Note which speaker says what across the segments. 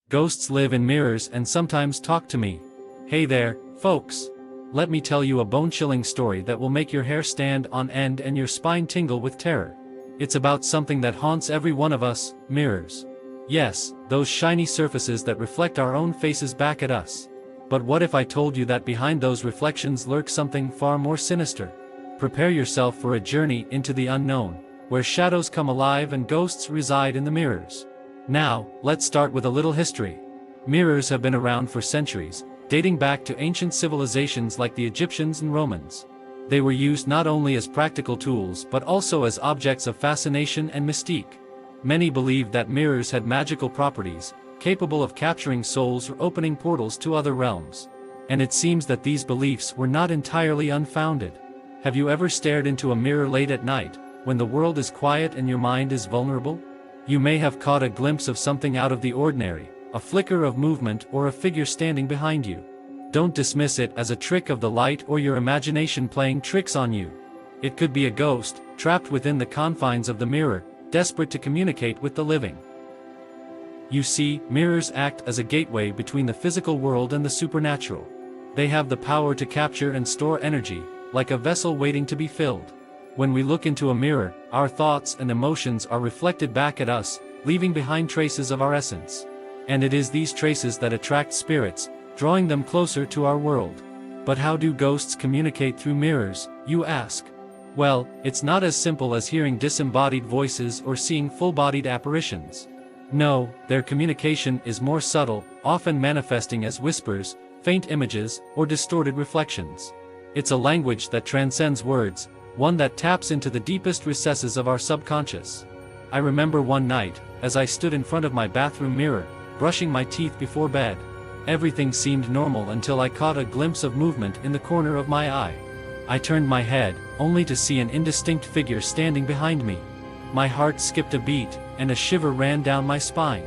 Speaker 1: Ghosts live in mirrors and sometimes talk to me. Hey there, folks. Let me tell you a bone-chilling story that will make your hair stand on end and your spine tingle with terror. It's about something that haunts every one of us: mirrors. Yes, those shiny surfaces that reflect our own faces back at us. But what if I told you that behind those reflections lurks something far more sinister? Prepare yourself for a journey into the unknown, where shadows come alive and ghosts reside in the mirrors. Now, let's start with a little history. Mirrors have been around for centuries, dating back to ancient civilizations like the Egyptians and Romans. They were used not only as practical tools but also as objects of fascination and mystique. Many believed that mirrors had magical properties, capable of capturing souls or opening portals to other realms. And it seems that these beliefs were not entirely unfounded. Have you ever stared into a mirror late at night, when the world is quiet and your mind is vulnerable? You may have caught a glimpse of something out of the ordinary, a flicker of movement or a figure standing behind you. Don't dismiss it as a trick of the light or your imagination playing tricks on you. It could be a ghost, trapped within the confines of the mirror, desperate to communicate with the living. You see, mirrors act as a gateway between the physical world and the supernatural. They have the power to capture and store energy, like a vessel waiting to be filled. When we look into a mirror, our thoughts and emotions are reflected back at us, leaving behind traces of our essence. And it is these traces that attract spirits, drawing them closer to our world. But how do ghosts communicate through mirrors, you ask? Well, it's not as simple as hearing disembodied voices or seeing full-bodied apparitions. No, their communication is more subtle, often manifesting as whispers, faint images, or distorted reflections. It's a language that transcends words, one that taps into the deepest recesses of our subconscious. I remember one night, as I stood in front of my bathroom mirror, brushing my teeth before bed. Everything seemed normal until I caught a glimpse of movement in the corner of my eye. I turned my head, only to see an indistinct figure standing behind me. My heart skipped a beat, and a shiver ran down my spine.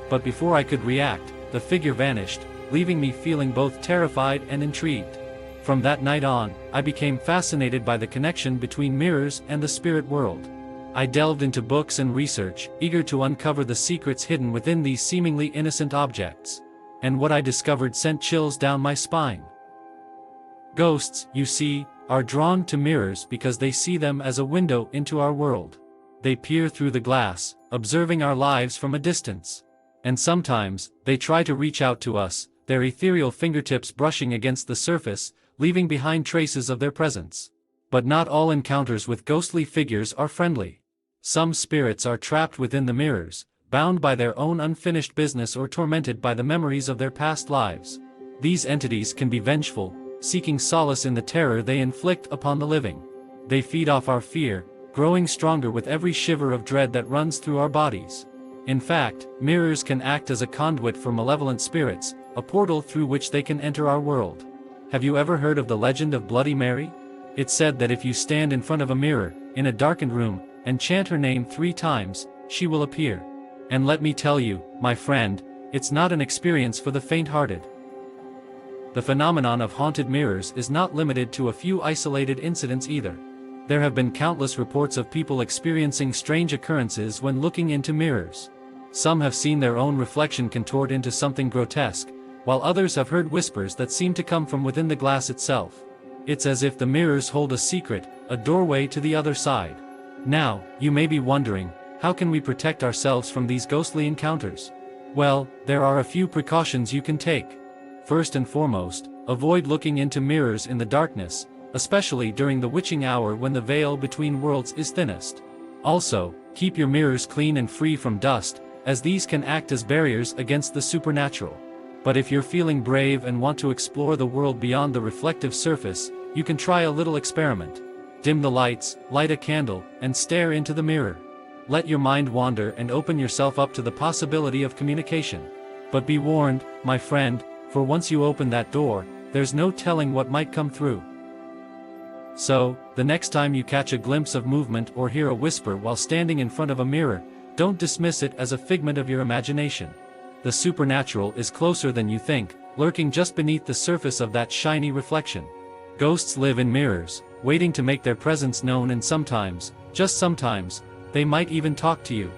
Speaker 1: But before I could react, the figure vanished, leaving me feeling both terrified and intrigued. From that night on, I became fascinated by the connection between mirrors and the spirit world. I delved into books and research, eager to uncover the secrets hidden within these seemingly innocent objects. And what I discovered sent chills down my spine. Ghosts, you see, are drawn to mirrors because they see them as a window into our world. They peer through the glass, observing our lives from a distance. And sometimes, they try to reach out to us, their ethereal fingertips brushing against the surface, leaving behind traces of their presence. But not all encounters with ghostly figures are friendly. Some spirits are trapped within the mirrors, bound by their own unfinished business or tormented by the memories of their past lives. These entities can be vengeful, seeking solace in the terror they inflict upon the living. They feed off our fear, growing stronger with every shiver of dread that runs through our bodies. In fact, mirrors can act as a conduit for malevolent spirits, a portal through which they can enter our world. Have you ever heard of the legend of Bloody Mary? It's said that if you stand in front of a mirror, in a darkened room, and chant her name 3 times, she will appear. And let me tell you, my friend, it's not an experience for the faint-hearted. The phenomenon of haunted mirrors is not limited to a few isolated incidents either. There have been countless reports of people experiencing strange occurrences when looking into mirrors. Some have seen their own reflection contort into something grotesque, while others have heard whispers that seem to come from within the glass itself. It's as if the mirrors hold a secret, a doorway to the other side. Now, you may be wondering, how can we protect ourselves from these ghostly encounters? Well, there are a few precautions you can take. First and foremost, avoid looking into mirrors in the darkness, especially during the witching hour when the veil between worlds is thinnest. Also, keep your mirrors clean and free from dust, as these can act as barriers against the supernatural. But if you're feeling brave and want to explore the world beyond the reflective surface, you can try a little experiment. Dim the lights, light a candle, and stare into the mirror. Let your mind wander and open yourself up to the possibility of communication. But be warned, my friend, for once you open that door, there's no telling what might come through. So, the next time you catch a glimpse of movement or hear a whisper while standing in front of a mirror, don't dismiss it as a figment of your imagination. The supernatural is closer than you think, lurking just beneath the surface of that shiny reflection. Ghosts live in mirrors, waiting to make their presence known, and sometimes, just sometimes, they might even talk to you.